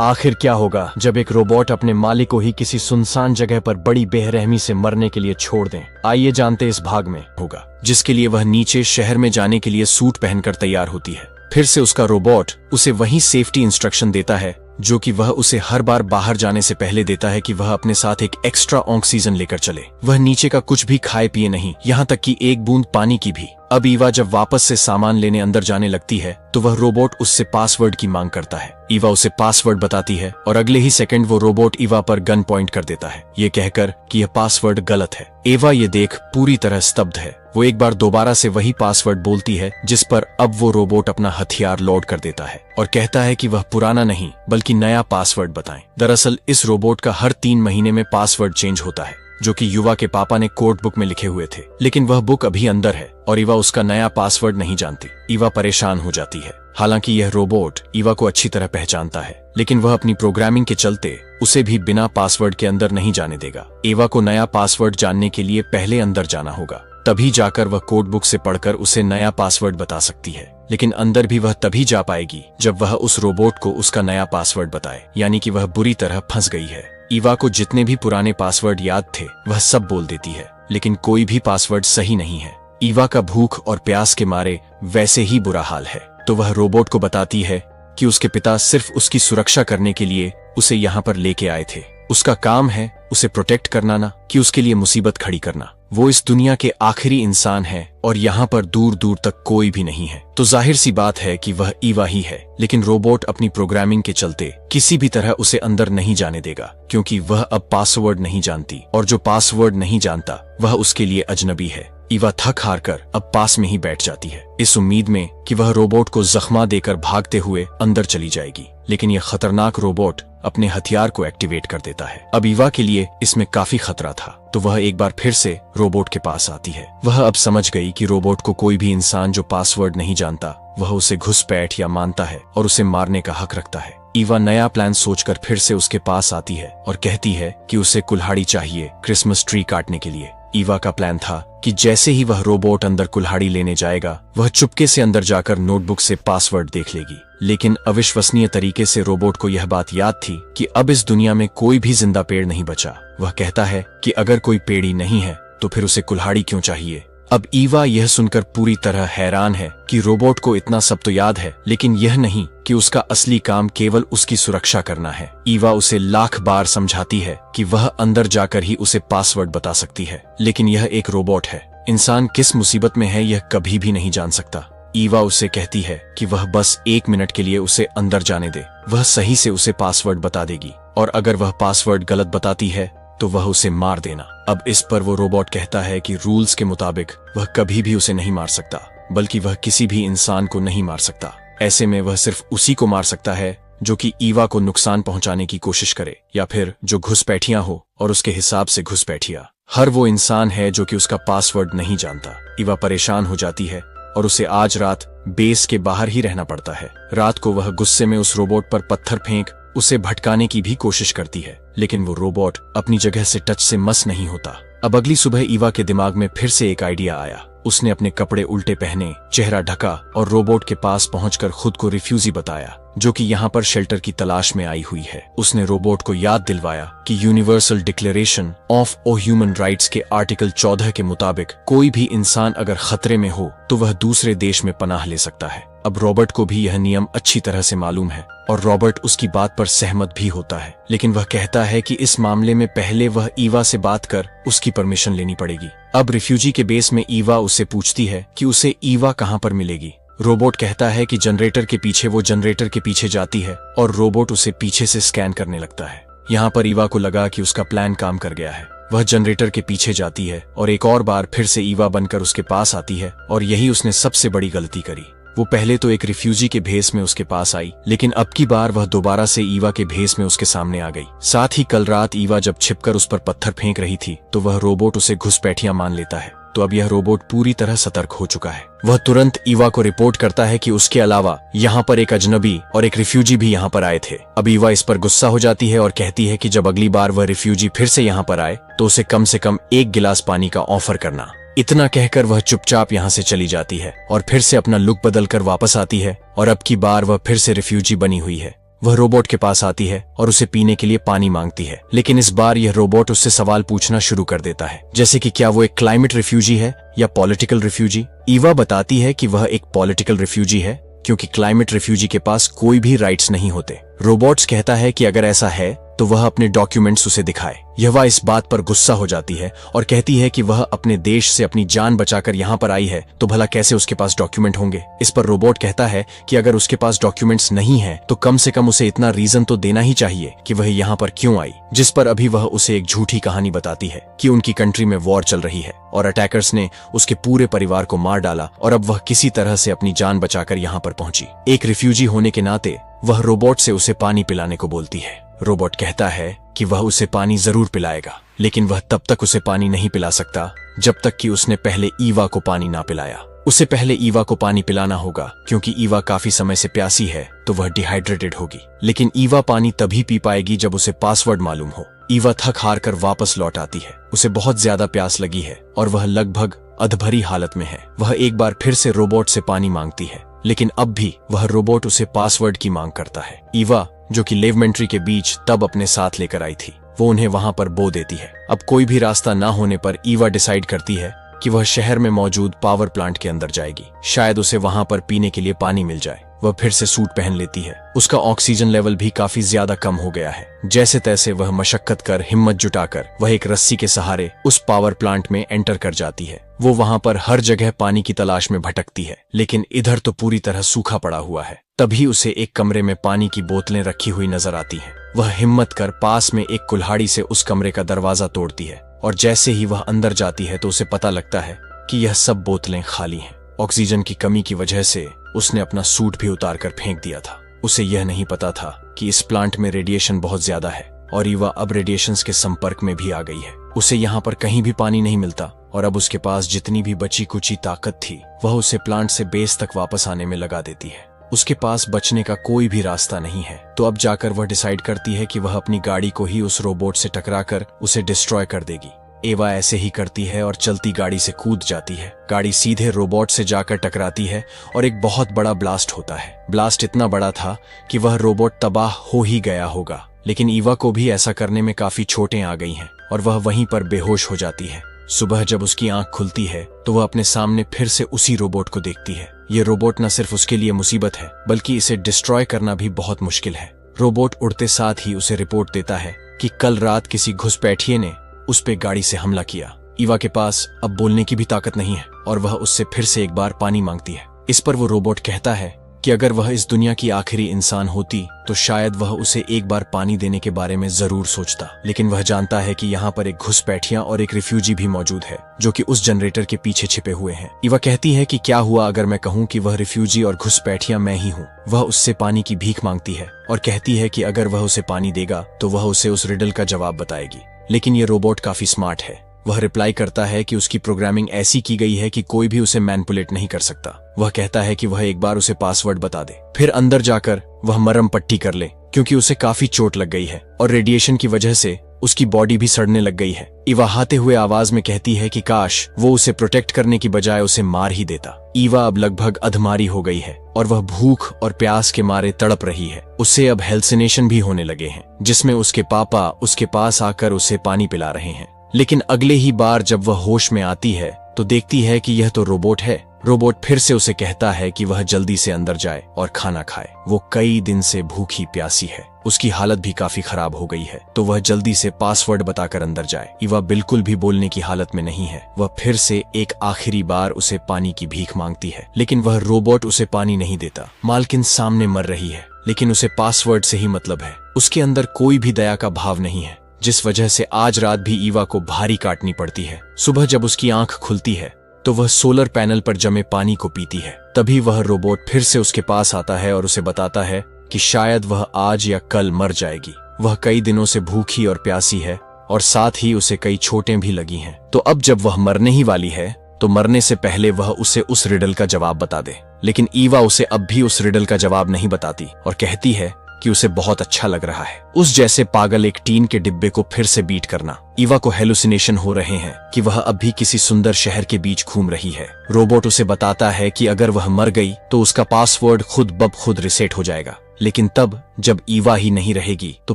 आखिर क्या होगा जब एक रोबोट अपने मालिक को ही किसी सुनसान जगह पर बड़ी बेरहमी से मरने के लिए छोड़ दें? आइए जानते इस भाग में होगा, जिसके लिए वह नीचे शहर में जाने के लिए सूट पहनकर तैयार होती है। फिर से उसका रोबोट उसे वही सेफ्टी इंस्ट्रक्शन देता है जो कि वह उसे हर बार बाहर जाने से पहले देता है कि वह अपने साथ एक एक्स्ट्रा ऑक्सीजन लेकर चले। वह नीचे का कुछ भी खाए पिए नहीं, यहाँ तक कि एक बूंद पानी की भी। अब ईवा जब वापस से सामान लेने अंदर जाने लगती है तो वह रोबोट उससे पासवर्ड की मांग करता है। ईवा उसे पासवर्ड बताती है और अगले ही सेकंड वो रोबोट ईवा पर गन पॉइंट कर देता है, ये कहकर कि यह पासवर्ड गलत है। ईवा ये देख पूरी तरह स्तब्ध है। वो एक बार दोबारा से वही पासवर्ड बोलती है, जिस पर अब वो रोबोट अपना हथियार लोड कर देता है और कहता है कि वह पुराना नहीं बल्कि नया पासवर्ड बताएं। दरअसल इस रोबोट का हर 3 महीने में पासवर्ड चेंज होता है, जो कि युवा के पापा ने कोड बुक में लिखे हुए थे, लेकिन वह बुक अभी अंदर है और ईवा उसका नया पासवर्ड नहीं जानती। ईवा परेशान हो जाती है। हालांकि यह रोबोट ईवा को अच्छी तरह पहचानता है, लेकिन वह अपनी प्रोग्रामिंग के चलते उसे भी बिना पासवर्ड के अंदर नहीं जाने देगा। ईवा को नया पासवर्ड जानने के लिए पहले अंदर जाना होगा, तभी जाकर वह कोड बुक से पढ़कर उसे नया पासवर्ड बता सकती है। लेकिन अंदर भी वह तभी जा पाएगी जब वह उस रोबोट को उसका नया पासवर्ड बताए, यानी कि वह बुरी तरह फंस गई है। ईवा को जितने भी पुराने पासवर्ड याद थे वह सब बोल देती है, लेकिन कोई भी पासवर्ड सही नहीं है। ईवा का भूख और प्यास के मारे वैसे ही बुरा हाल है, तो वह रोबोट को बताती है कि उसके पिता सिर्फ उसकी सुरक्षा करने के लिए उसे यहाँ पर लेके आए थे। उसका काम है उसे प्रोटेक्ट करना, ना कि उसके लिए मुसीबत खड़ी करना। वो इस दुनिया के आखिरी इंसान है और यहाँ पर दूर दूर तक कोई भी नहीं है, तो जाहिर सी बात है कि वह ईवा ही है। लेकिन रोबोट अपनी प्रोग्रामिंग के चलते किसी भी तरह उसे अंदर नहीं जाने देगा, क्योंकि वह अब पासवर्ड नहीं जानती और जो पासवर्ड नहीं जानता वह उसके लिए अजनबी है। ईवा थक हार कर अब पास में ही बैठ जाती है, इस उम्मीद में कि वह रोबोट को जख्मा देकर भागते हुए अंदर चली जाएगी। लेकिन यह खतरनाक रोबोट अपने हथियार को एक्टिवेट कर देता है। अब ईवा के लिए इसमें काफी खतरा था, तो वह एक बार फिर से रोबोट के पास आती है। वह अब समझ गई कि रोबोट को कोई भी इंसान जो पासवर्ड नहीं जानता वह उसे घुसपैठ या मानता है और उसे मारने का हक रखता है। ईवा नया प्लान सोचकर फिर से उसके पास आती है और कहती है कि उसे कुल्हाड़ी चाहिए क्रिसमस ट्री काटने के लिए। ईवा का प्लान था कि जैसे ही वह रोबोट अंदर कुल्हाड़ी लेने जाएगा वह चुपके से अंदर जाकर नोटबुक से पासवर्ड देख लेगी। लेकिन अविश्वसनीय तरीके से रोबोट को यह बात याद थी कि अब इस दुनिया में कोई भी जिंदा पेड़ नहीं बचा। वह कहता है कि अगर कोई पेड़ ही नहीं है तो फिर उसे कुल्हाड़ी क्यों चाहिए। अब ईवा यह सुनकर पूरी तरह हैरान है कि रोबोट को इतना सब तो याद है, लेकिन यह नहीं कि उसका असली काम केवल उसकी सुरक्षा करना है। ईवा उसे लाख बार समझाती है कि वह अंदर जाकर ही उसे पासवर्ड बता सकती है, लेकिन यह एक रोबोट है। इंसान किस मुसीबत में है यह कभी भी नहीं जान सकता। ईवा उसे कहती है कि वह बस 1 मिनट के लिए उसे अंदर जाने दे, वह सही से उसे पासवर्ड बता देगी और अगर वह पासवर्ड गलत बताती है तो वह उसे मार देना। अब इस पर वो रोबोट कहता है कि रूल्स के मुताबिक वह कभी भी उसे नहीं मार सकता, बल्कि वह किसी भी इंसान को नहीं मार सकता। ऐसे में वह सिर्फ उसी को मार सकता है जो कि ईवा को नुकसान पहुंचाने की कोशिश करे, या फिर जो घुसपैठिया हो और उसके हिसाब से घुसपैठिया। हर वो इंसान है जो कि उसका पासवर्ड नहीं जानता। ईवा परेशान हो जाती है और उसे आज रात बेस के बाहर ही रहना पड़ता है। रात को वह गुस्से में उस रोबोट पर पत्थर फेंक उसे भटकाने की भी कोशिश करती है, लेकिन वो रोबोट अपनी जगह से टच से मस नहीं होता। अब अगली सुबह ईवा के दिमाग में फिर से एक आइडिया आया। उसने अपने कपड़े उल्टे पहने, चेहरा ढका और रोबोट के पास पहुंचकर खुद को रिफ्यूजी बताया, जो कि यहाँ पर शेल्टर की तलाश में आई हुई है। उसने रोबोट को याद दिलवाया कि universal declaration of human rights के आर्टिकल 14 के मुताबिक कोई भी इंसान अगर खतरे में हो तो वह दूसरे देश में पनाह ले सकता है। अब रॉबर्ट को भी यह नियम अच्छी तरह से मालूम है और रॉबर्ट उसकी बात पर सहमत भी होता है, लेकिन वह कहता है कि इस मामले में पहले वह ईवा से बात कर उसकी परमिशन लेनी पड़ेगी। अब रिफ्यूजी के बेस में ईवा उससे पूछती है कि उसे ईवा कहाँ पर मिलेगी। रोबोट कहता है कि जनरेटर के पीछे। वो जनरेटर के पीछे जाती है और रोबोट उसे पीछे से स्कैन करने लगता है। यहाँ पर ईवा को लगा कि उसका प्लान काम कर गया है। वह जनरेटर के पीछे जाती है और एक और बार फिर से ईवा बनकर उसके पास आती है और यही उसने सबसे बड़ी गलती करी। वो पहले तो एक रिफ्यूजी के भेस में उसके पास आई, लेकिन अब की बार वह दोबारा से ईवा के भेस में उसके सामने आ गई। साथ ही कल रात ईवा जब छिपकर उस पर पत्थर फेंक रही थी तो वह रोबोट उसे घुसपैठिया मान लेता है। तो अब यह रोबोट पूरी तरह सतर्क हो चुका है। वह तुरंत ईवा को रिपोर्ट करता है कि उसके अलावा यहाँ पर एक अजनबी और एक रिफ्यूजी भी यहाँ पर आए थे। अब ईवा इस पर गुस्सा हो जाती है और कहती है कि जब अगली बार वह रिफ्यूजी फिर से यहाँ पर आए तो उसे कम से कम 1 गिलास पानी का ऑफर करना। इतना कहकर वह चुपचाप यहाँ से चली जाती है और फिर से अपना लुक बदलकर वापस आती है और अब की बार वह फिर से रिफ्यूजी बनी हुई है। वह रोबोट के पास आती है और उसे पीने के लिए पानी मांगती है, लेकिन इस बार यह रोबोट उससे सवाल पूछना शुरू कर देता है, जैसे कि क्या वो एक क्लाइमेट रिफ्यूजी है या पॉलिटिकल रिफ्यूजी। ईवा बताती है कि वह एक पॉलिटिकल रिफ्यूजी है, क्योंकि क्लाइमेट रिफ्यूजी के पास कोई भी राइट्स नहीं होते। रोबोट्स कहता है कि अगर ऐसा है तो वह अपने डॉक्यूमेंट्स उसे दिखाए। यवा इस बात पर गुस्सा हो जाती है और कहती है कि वह अपने देश से अपनी जान बचाकर यहाँ पर आई है, तो भला कैसे उसके पास डॉक्यूमेंट होंगे। इस पर रोबोट कहता है कि अगर उसके पास डॉक्यूमेंट्स नहीं है तो कम से कम उसे इतना रीजन तो देना ही चाहिए कि वह यहाँ पर क्यों आई। जिस पर अभी वह उसे एक झूठी कहानी बताती है कि उनकी कंट्री में वॉर चल रही है और अटैकर्स ने उसके पूरे परिवार को मार डाला और अब वह किसी तरह से अपनी जान बचाकर यहाँ पर पहुंची। एक रिफ्यूजी होने के नाते वह रोबोट से उसे पानी पिलाने को बोलती है। रोबोट कहता है कि वह उसे पानी जरूर पिलाएगा, लेकिन वह तब तक उसे पानी नहीं पिला सकता जब तक कि उसने पहले ईवा को पानी ना पिलाया। उसे पहले ईवा को पानी पिलाना होगा, क्योंकि ईवा काफी समय से प्यासी है तो वह डिहाइड्रेटेड होगी। लेकिन ईवा पानी तभी पी पाएगी जब उसे पासवर्ड मालूम हो। ईवा थक हार कर वापस लौट आती है। उसे बहुत ज्यादा प्यास लगी है और वह लगभग अधभरी हालत में है। वह एक बार फिर से रोबोट से पानी मांगती है, लेकिन अब भी वह रोबोट उसे पासवर्ड की मांग करता है। ईवा, जो कि लेवमेंट्री के बीच तब अपने साथ लेकर आई थी, वो उन्हें वहां पर बो देती है। अब कोई भी रास्ता ना होने पर ईवा डिसाइड करती है कि वह शहर में मौजूद पावर प्लांट के अंदर जाएगी। शायद उसे वहां पर पीने के लिए पानी मिल जाए। वह फिर से सूट पहन लेती है। उसका ऑक्सीजन लेवल भी काफी ज्यादा कम हो गया है। जैसे तैसे वह मशक्कत कर हिम्मत जुटाकर वह एक रस्सी के सहारे उस पावर प्लांट में एंटर कर जाती है। वो वहां पर हर जगह पानी की तलाश में भटकती है, लेकिन इधर तो पूरी तरह सूखा पड़ा हुआ है। तभी उसे एक कमरे में पानी की बोतलें रखी हुई नजर आती हैं। वह हिम्मत कर पास में एक कुल्हाड़ी से उस कमरे का दरवाजा तोड़ती है और जैसे ही वह अंदर जाती है तो उसे पता लगता है कि यह सब बोतलें खाली हैं। ऑक्सीजन की कमी की वजह से उसने अपना सूट भी उतार कर फेंक दिया था। उसे यह नहीं पता था कि इस प्लांट में रेडिएशन बहुत ज्यादा है और ईवा अब रेडिएशन के संपर्क में भी आ गई है। उसे यहाँ पर कहीं भी पानी नहीं मिलता और अब उसके पास जितनी भी बची कुची ताकत थी वह उसे प्लांट से बेस तक वापस आने में लगा देती है। उसके पास बचने का कोई भी रास्ता नहीं है, तो अब जाकर वह डिसाइड करती है कि वह अपनी गाड़ी को ही उस रोबोट से टकराकर उसे डिस्ट्रॉय कर देगी। एवा ऐसे ही करती है और चलती गाड़ी से कूद जाती है। गाड़ी सीधे रोबोट से जाकर टकराती है और एक बहुत बड़ा ब्लास्ट होता है। ब्लास्ट इतना बड़ा था कि वह रोबोट तबाह हो ही गया होगा, लेकिन ईवा को भी ऐसा करने में काफी चोटें आ गई हैं और वह वहीं पर बेहोश हो जाती है। सुबह जब उसकी आंख खुलती है तो वह अपने सामने फिर से उसी रोबोट को देखती है। ये रोबोट न सिर्फ उसके लिए मुसीबत है, बल्कि इसे डिस्ट्रॉय करना भी बहुत मुश्किल है। रोबोट उड़ते साथ ही उसे रिपोर्ट देता है कि कल रात किसी घुसपैठिए ने उस पे गाड़ी से हमला किया। ईवा के पास अब बोलने की भी ताकत नहीं है और वह उससे फिर से एक बार पानी मांगती है। इस पर वो रोबोट कहता है कि अगर वह इस दुनिया की आखिरी इंसान होती तो शायद वह उसे एक बार पानी देने के बारे में जरूर सोचता, लेकिन वह जानता है कि यहाँ पर एक घुसपैठिया और एक रिफ्यूजी भी मौजूद है जो कि उस जनरेटर के पीछे छिपे हुए हैं। ईवा कहती है कि क्या हुआ अगर मैं कहूँ कि वह रिफ्यूजी और घुसपैठिया मैं ही हूँ। वह उससे पानी की भीख मांगती है और कहती है कि अगर वह उसे पानी देगा तो वह उसे उस रिडल का जवाब बताएगी। लेकिन ये रोबोट काफी स्मार्ट है। वह रिप्लाई करता है कि उसकी प्रोग्रामिंग ऐसी की गई है कि कोई भी उसे मैनिपुलेट नहीं कर सकता। वह कहता है कि वह एक बार उसे पासवर्ड बता दे, फिर अंदर जाकर वह मरहम पट्टी कर ले, क्योंकि उसे काफी चोट लग गई है और रेडिएशन की वजह से उसकी बॉडी भी सड़ने लग गई है। ईवा हाते हुए आवाज में कहती है कि काश वो उसे प्रोटेक्ट करने की बजाय उसे मार ही देता। ईवा अब लगभग अधमारी हो गई है और वह भूख और प्यास के मारे तड़प रही है। उसे अब हेल्सिनेशन भी होने लगे हैं, जिसमें उसके पापा उसके पास आकर उसे पानी पिला रहे हैं। लेकिन अगले ही बार जब वह होश में आती है तो देखती है कि यह तो रोबोट है। रोबोट फिर से उसे कहता है कि वह जल्दी से अंदर जाए और खाना खाए। वो कई दिन से भूखी प्यासी है, उसकी हालत भी काफी खराब हो गई है, तो वह जल्दी से पासवर्ड बताकर अंदर जाए। ईवा बिल्कुल भी बोलने की हालत में नहीं है। वह फिर से एक आखिरी बार उसे पानी की भीख मांगती है, लेकिन वह रोबोट उसे पानी नहीं देता। मालकिन सामने मर रही है, लेकिन उसे पासवर्ड से ही मतलब है। उसके अंदर कोई भी दया का भाव नहीं है, जिस वजह से आज रात भी ईवा को भारी काटनी पड़ती है। सुबह जब उसकी आंख खुलती है तो वह सोलर पैनल पर जमे पानी को पीती है। तभी वह रोबोट फिर से उसके पास आता है और उसे बताता है कि शायद वह आज या कल मर जाएगी। वह कई दिनों से भूखी और प्यासी है और साथ ही उसे कई चोटें भी लगी हैं। तो अब जब वह मरने ही वाली है तो मरने से पहले वह उसे उस रिडल का जवाब बता दे। लेकिन ईवा उसे अब भी उस रिडल का जवाब नहीं बताती और कहती है कि उसे बहुत अच्छा लग रहा है उस जैसे पागल एक टीन के डिब्बे को फिर से बीट करना। ईवा को हेलुसिनेशन हो रहे हैं कि वह अब भी किसी सुंदर शहर के बीच घूम रही है। रोबोट उसे बताता है कि अगर वह मर गई तो उसका पासवर्ड खुद ब खुद रिसेट हो जाएगा, लेकिन तब जब ईवा ही नहीं रहेगी तो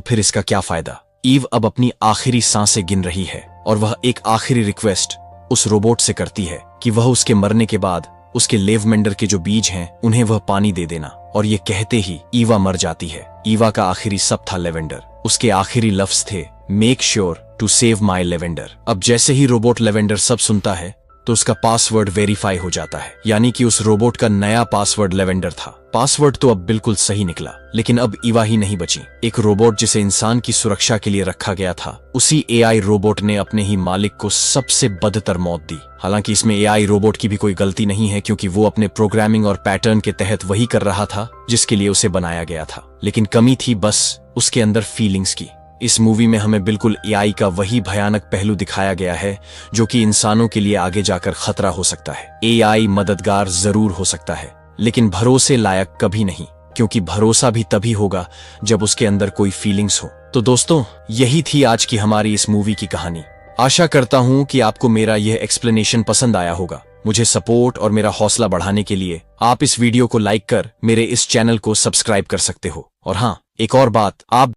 फिर इसका क्या फायदा। ईव अब अपनी आखिरी सांसें गिन रही है और वह एक आखिरी रिक्वेस्ट उस रोबोट से करती है कि वह उसके मरने के बाद उसके लेवमेंडर के जो बीज हैं उन्हें वह पानी दे देना। और ये कहते ही ईवा मर जाती है। ईवा का आखिरी सब था लेवेंडर। उसके आखिरी लफ्ज थे make sure to save my lavender. अब जैसे ही रोबोट लेवेंडर सब सुनता है तो उसका पासवर्ड वेरीफाई हो जाता है, यानी कि उस रोबोट का नया पासवर्ड लेवेंडर था। पासवर्ड तो अब बिल्कुल सही निकला, लेकिन अब ईवा ही नहीं बची। एक रोबोट जिसे इंसान की सुरक्षा के लिए रखा गया था, उसी एआई रोबोट ने अपने ही मालिक को सबसे बदतर मौत दी। हालांकि इसमें एआई रोबोट की भी कोई गलती नहीं है, क्योंकि वो अपने प्रोग्रामिंग और पैटर्न के तहत वही कर रहा था जिसके लिए उसे बनाया गया था। लेकिन कमी थी बस उसके अंदर फीलिंग्स की। इस मूवी में हमें बिल्कुल एआई का वही भयानक पहलू दिखाया गया है जो कि इंसानों के लिए आगे जाकर खतरा हो सकता है। एआई मददगार जरूर हो सकता है, लेकिन भरोसे लायक कभी नहीं, क्योंकि भरोसा भी तभी होगा जब उसके अंदर कोई फीलिंग्स हो। तो दोस्तों, यही थी आज की हमारी इस मूवी की कहानी। आशा करता हूं कि आपको मेरा यह एक्सप्लेनेशन पसंद आया होगा। मुझे सपोर्ट और मेरा हौसला बढ़ाने के लिए आप इस वीडियो को लाइक कर मेरे इस चैनल को सब्सक्राइब कर सकते हो। और हाँ, एक और बात, आप